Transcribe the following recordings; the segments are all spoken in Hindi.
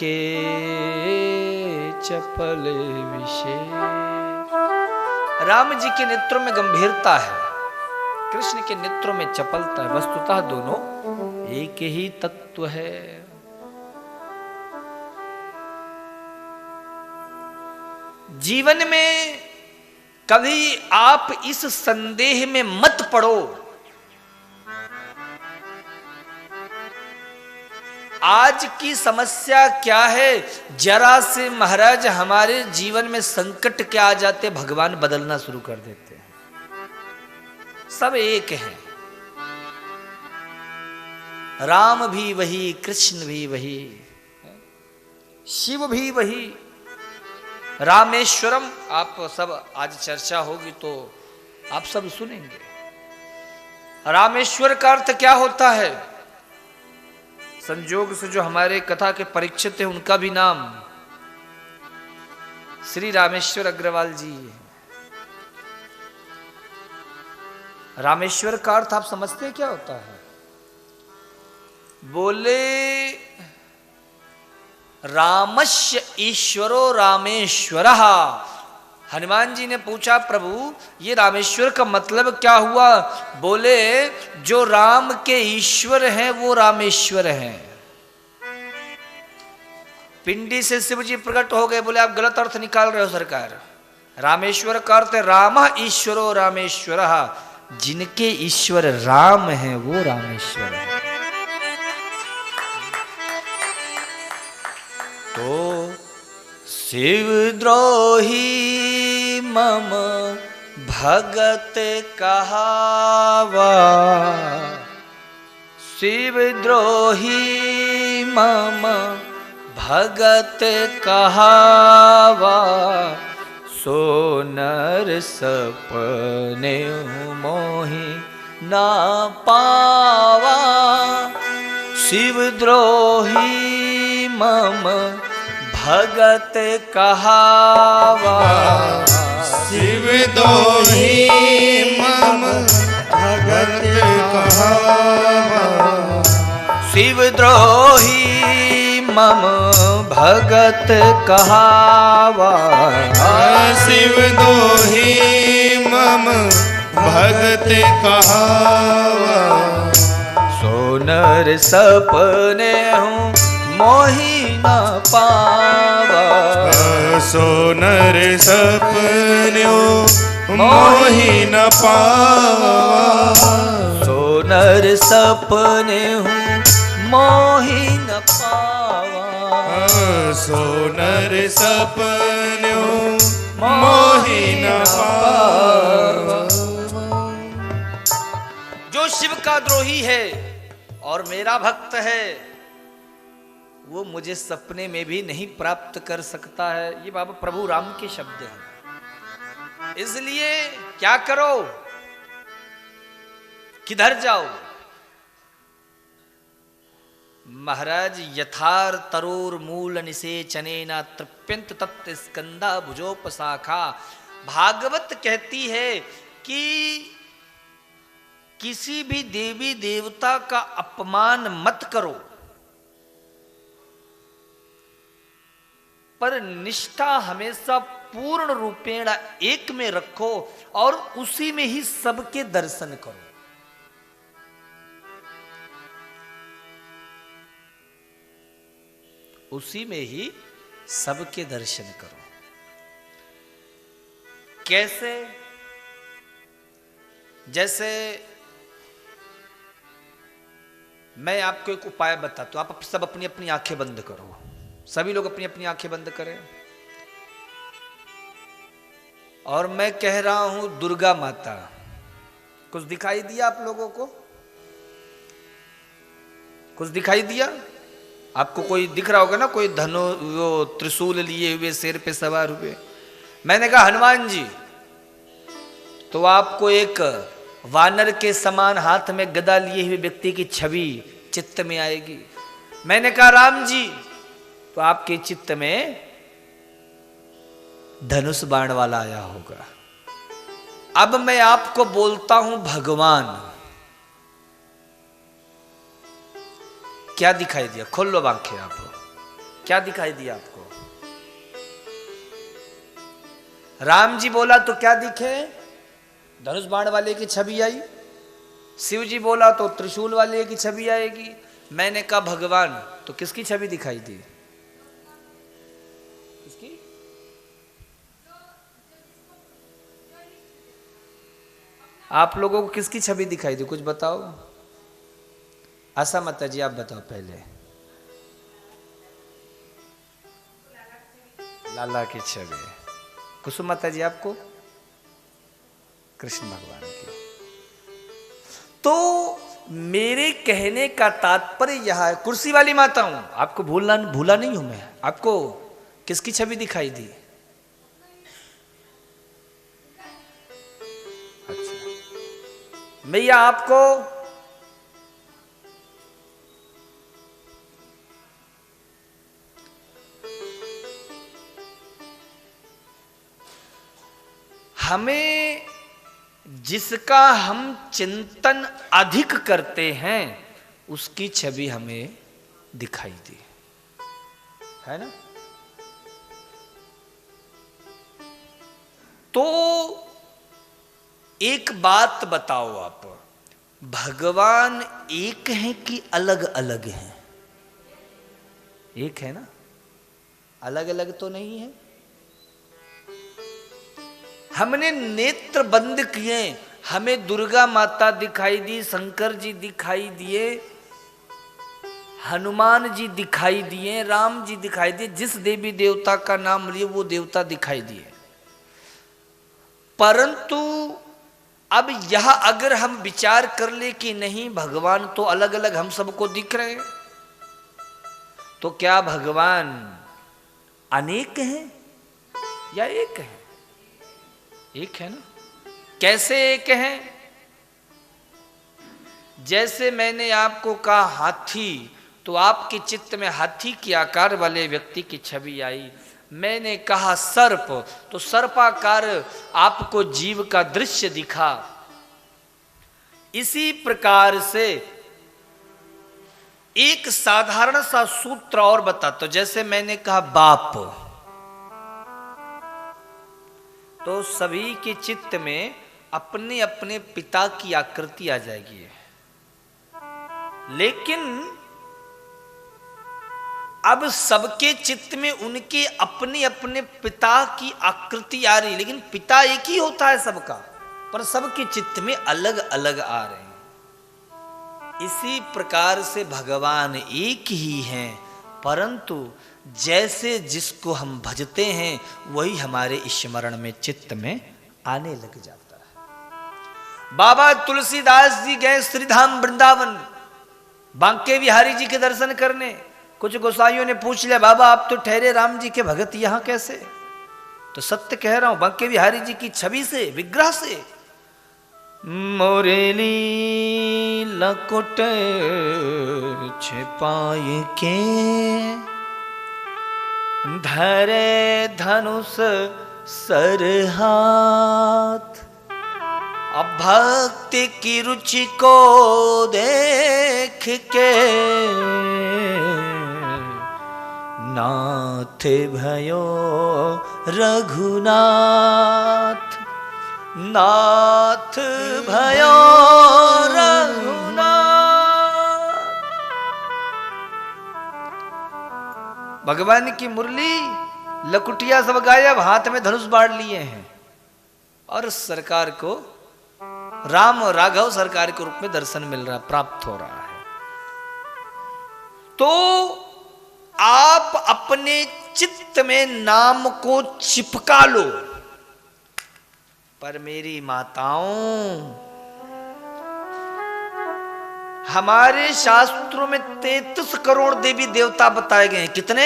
के चपल विषय। राम जी के नेत्रों में गंभीरता है, कृष्ण के नेत्रों में चपलता है। वस्तुतः दोनों एक ही तत्व है। जीवन में कभी आप इस संदेह में मत पड़ो आज की समस्या क्या है, जरा से महाराज हमारे जीवन में संकट क्या आ जाते, भगवान बदलना शुरू कर देते हैं। सब एक हैं, राम भी वही, कृष्ण भी वही, शिव भी वही, रामेश्वरम। आप सब आज चर्चा होगी तो आप सब सुनेंगे। रामेश्वर का अर्थ क्या होता है? संयोग से जो हमारे कथा के परीक्षित हैं उनका भी नाम श्री रामेश्वर अग्रवाल जी है। रामेश्वर का अर्थ आप समझते हैं क्या होता है? बोले रामस्य ईश्वरो रामेश्वरः। हनुमान जी ने पूछा प्रभु ये रामेश्वर का मतलब क्या हुआ? बोले जो राम के ईश्वर हैं वो रामेश्वर हैं। पिंडी से शिव जी प्रकट हो गए। बोले आप गलत अर्थ निकाल रहे हो सरकार। रामेश्वर का अर्थ राम ईश्वरो रामेश्वरः, जिनके ईश्वर राम हैं वो रामेश्वर है। तो शिवद्रोही मम भगत कहावा, शिवद्रोही मम भगत कहावा, सो नर सपने मोहि ना पावा। शिवद्रोही मम भगत कहावा, शिवद्रोही मम भगत कहावा, शिवद्रोही मम भगत कहावा, शिवद्रोही मम भगत कहावा, सो नर सपने हूँ मोहि न पावा, सो नर सपन्यों मोहि न पावा, सो नर सपने हूँ मोहि न पावा, सो नर सपन्यों मोहि न पावा। जो शिव का द्रोही है और मेरा भक्त है वो मुझे सपने में भी नहीं प्राप्त कर सकता है। ये बाबा प्रभु राम के शब्द हैं। इसलिए क्या करो, किधर जाओ? महाराज यथार तरोर मूल निसेचनेना तृप्यंत तत्त स्कंदा भुजोपशाखा। भागवत कहती है कि किसी भी देवी देवता का अपमान मत करो, पर निष्ठा हमेशा पूर्ण रूपेण एक में रखो और उसी में ही सबके दर्शन करो। उसी में ही सबके दर्शन करो। कैसे? जैसे मैं आपको एक उपाय बताता हूं, आप सब अपनी अपनी आंखें बंद करो। सभी लोग अपनी अपनी आंखें बंद करें और मैं कह रहा हूं दुर्गा माता। कुछ दिखाई दिया आप लोगों को? कुछ दिखाई दिया आपको? कोई दिख रहा होगा ना, कोई धनु वो त्रिशूल लिए हुए शेर पे सवार हुए। मैंने कहा हनुमान जी, तो आपको एक वानर के समान हाथ में गदा लिए हुए व्यक्ति की छवि चित्त में आएगी। मैंने कहा राम जी, तो आपके चित्त में धनुष बाण वाला आया होगा। अब मैं आपको बोलता हूं भगवान। क्या दिखाई दिया? खोल लो आंखें आप। क्या दिखाई दिया आपको? राम जी बोला तो क्या दिखे? धनुष बाण वाले की छवि आई। शिव जी बोला तो त्रिशूल वाले की छवि आएगी। मैंने कहा भगवान, तो किसकी छवि दिखाई दी? किसकी? आप लोगों को किसकी छवि दिखाई दी? कुछ बताओ। आशा माता जी आप बताओ पहले। लाला की छवि। कुसुम माता जी आपको? कृष्ण भगवान की। तो मेरे कहने का तात्पर्य यह है, कुर्सी वाली माता हूं, आपको भूला नहीं हूं मैं। आपको किसकी छवि दिखाई दी? अच्छा, मैया आपको? हमें जिसका हम चिंतन अधिक करते हैं उसकी छवि हमें दिखाई दी, है ना? तो एक बात बताओ आप, भगवान एक है कि अलग अलग हैं? एक है ना, अलग अलग तो नहीं है। हमने नेत्र बंद किए, हमें दुर्गा माता दिखाई दी, शंकर जी दिखाई दिए, हनुमान जी दिखाई दिए, राम जी दिखाई दिए, जिस देवी देवता का नाम लिए वो देवता दिखाई दिए। परंतु अब यह अगर हम विचार कर ले कि नहीं, भगवान तो अलग अलग हम सबको दिख रहे हैं, तो क्या भगवान अनेक हैं या एक है? एक है ना। कैसे एक है? जैसे मैंने आपको कहा हाथी, तो आपके चित्त में हाथी के आकार वाले व्यक्ति की छवि आई। मैंने कहा सर्प, तो सर्पाकार आपको जीव का दृश्य दिखा। इसी प्रकार से एक साधारण सा सूत्र और बताता हूं। जैसे मैंने कहा बाप, तो सभी के चित्त में अपने अपने पिता की आकृति आ जाएगी, लेकिन अब सबके चित्त में उनके अपने अपने पिता की आकृति आ रही, लेकिन पिता एक ही होता है सबका, पर सबके चित्त में अलग अलग आ रहे हैं। इसी प्रकार से भगवान एक ही हैं, परंतु जैसे जिसको हम भजते हैं वही हमारे स्मरण में चित्त में आने लग जाता है। बाबा तुलसीदास जी गए श्रीधाम वृंदावन बांके बिहारी जी के दर्शन करने। कुछ गोसाइयों ने पूछ लिया, बाबा आप तो ठहरे राम जी के भगत, यहां कैसे? तो सत्य कह रहा हूं, बांके बिहारी जी की छवि से, विग्रह से। मोरेली लकुट छिपाए के धरे धनुष सर हाथ, अब भक्ति की रुचि को देख के नाथ भयो रघुनाथ, नाथ भयो रघुनाथ। भगवान की मुरली लकुटिया सब गायब, हाथ में धनुष बाढ़ लिए हैं और सरकार को राम राघव सरकार के रूप में दर्शन मिल रहा, प्राप्त हो रहा है। तो आप अपने चित्त में नाम को चिपका लो, पर मेरी माताओं, हमारे शास्त्रों में 33 करोड़ देवी देवता बताए गए हैं। कितने?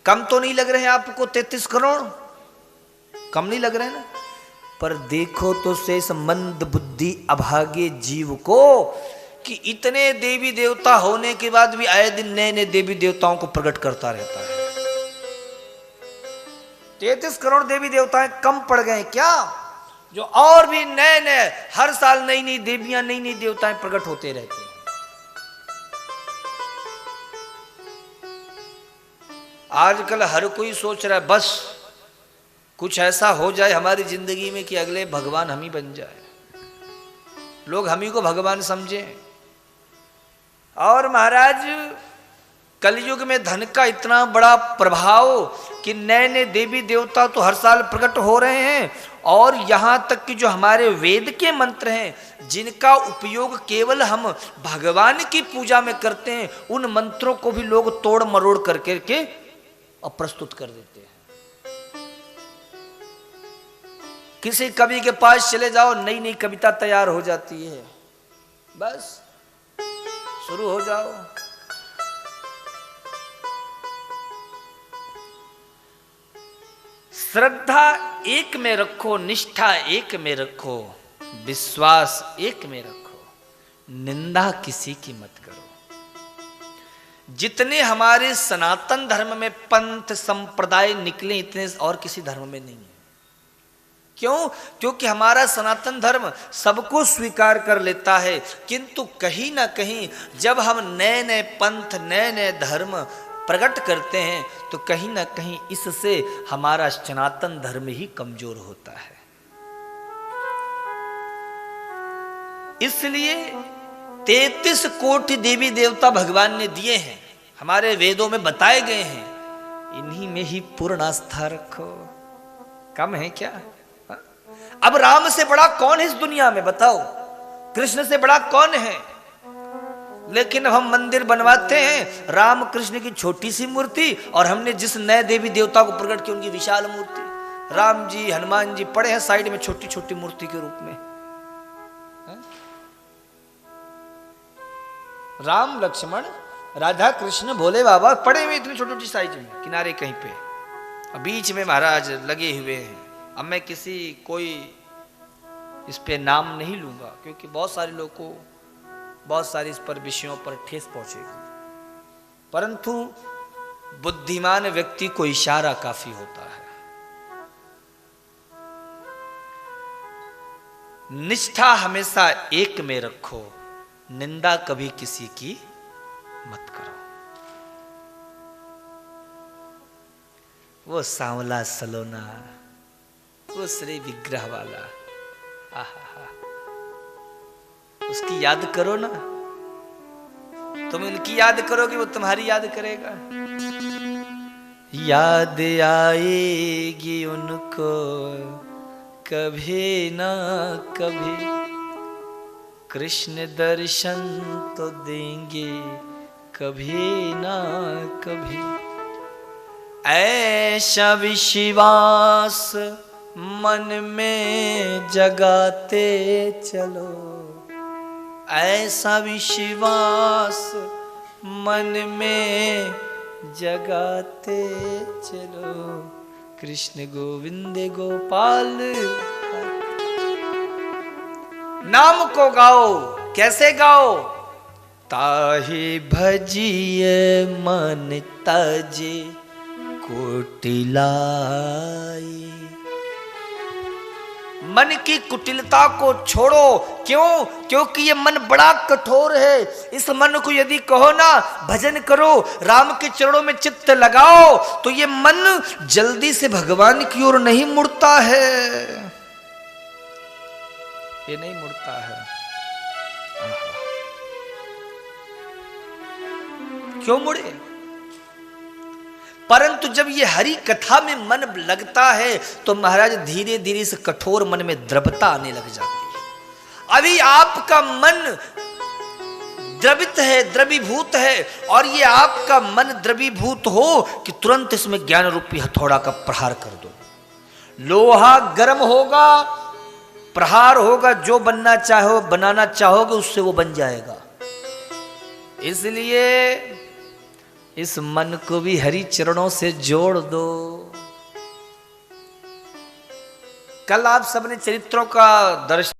कम तो नहीं लग रहे हैं आपको? 33 करोड़ कम नहीं लग रहे हैं ना? पर देखो तो शेष मंद बुद्धि अभागे जीव को कि इतने देवी देवता होने के बाद भी आए दिन नए नए देवी देवताओं को प्रकट करता रहता है। 33 करोड़ देवी देवताएं कम पड़ गए क्या? जो और भी नए नए हर साल नई नई देवियां नई नई देवताएं प्रकट होते रहते हैं। आजकल हर कोई सोच रहा है बस कुछ ऐसा हो जाए हमारी जिंदगी में कि अगले भगवान हम ही बन जाए, लोग हम ही को भगवान समझें। और महाराज कलयुग में धन का इतना बड़ा प्रभाव कि नए नए देवी देवता तो हर साल प्रकट हो रहे हैं, और यहाँ तक कि जो हमारे वेद के मंत्र हैं जिनका उपयोग केवल हम भगवान की पूजा में करते हैं, उन मंत्रों को भी लोग तोड़ मरोड़ करके के और प्रस्तुत कर देते हैं। किसी कवि के पास चले जाओ, नई नई कविता तैयार हो जाती है, बस शुरू हो जाओ। श्रद्धा एक में रखो, निष्ठा एक में रखो, विश्वास एक में रखो, निंदा किसी की मत करो। जितने हमारे सनातन धर्म में पंथ संप्रदाय निकले इतने और किसी धर्म में नहीं है। क्यों? क्योंकि हमारा सनातन धर्म सबको स्वीकार कर लेता है, किंतु कहीं ना कहीं जब हम नए नए पंथ नए नए धर्म प्रकट करते हैं तो कहीं ना कहीं इससे हमारा सनातन धर्म ही कमजोर होता है। इसलिए 33 कोटि देवी देवता भगवान ने दिए हैं, हमारे वेदों में बताए गए हैं, इन्हीं में ही पूर्ण आस्था रखो। कम है क्या? अब राम से बड़ा कौन है इस दुनिया में, बताओ? कृष्ण से बड़ा कौन है? लेकिन अब हम मंदिर बनवाते हैं, राम कृष्ण की छोटी सी मूर्ति, और हमने जिस नए देवी देवता को प्रकट किया उनकी विशाल मूर्ति। राम जी हनुमान जी पड़े हैं साइड में छोटी छोटी मूर्ति के रूप में। राम लक्ष्मण राधा कृष्ण भोले बाबा पड़े हुए इतनी छोटी छोटी साइज में किनारे कहीं पे, और बीच में महाराज लगे हुए हैं। अब मैं किसी कोई इस पे नाम नहीं लूंगा क्योंकि बहुत सारे लोगों को बहुत सारी इस पर विषयों पर ठेस पहुंचेगी, परंतु बुद्धिमान व्यक्ति को इशारा काफी होता है। निष्ठा हमेशा एक में रखो, निंदा कभी किसी की मत करो। वो सांवला सलोना, वो श्री विग्रह वाला, आहा, उसकी याद करो ना, तुम उनकी याद करोगे वो तुम्हारी याद करेगा। याद आएगी उनको कभी ना कभी, कृष्ण दर्शन तो देंगे कभी ना कभी। ऐसा विश्वास मन में जगाते चलो, ऐसा विश्वास मन में जगाते चलो, कृष्ण गोविंद गोपाल। नाम को गाओ, कैसे गाओ? ताहि भजिए मन तजे कुटिलाई। मन की कुटिलता को छोड़ो। क्यों? क्योंकि ये मन बड़ा कठोर है। इस मन को यदि कहो ना भजन करो, राम के चरणों में चित्त लगाओ, तो ये मन जल्दी से भगवान की ओर नहीं मुड़ता है, ये नहीं मुड़ता है। क्यों मुड़े? परंतु जब ये हरि कथा में मन लगता है तो महाराज धीरे धीरे इस कठोर मन में द्रवता आने लग जाती है। अभी आपका मन द्रवित है, द्रवीभूत है, और ये आपका मन द्रवीभूत हो कि तुरंत इसमें ज्ञान रूपी हथौड़ा का प्रहार कर दो। लोहा गर्म होगा, प्रहार होगा, जो बनना चाहो बनाना चाहोगे उससे वो बन जाएगा। इसलिए इस मन को भी हरि चरणों से जोड़ दो। कल आप सबने चरित्रों का दर्शन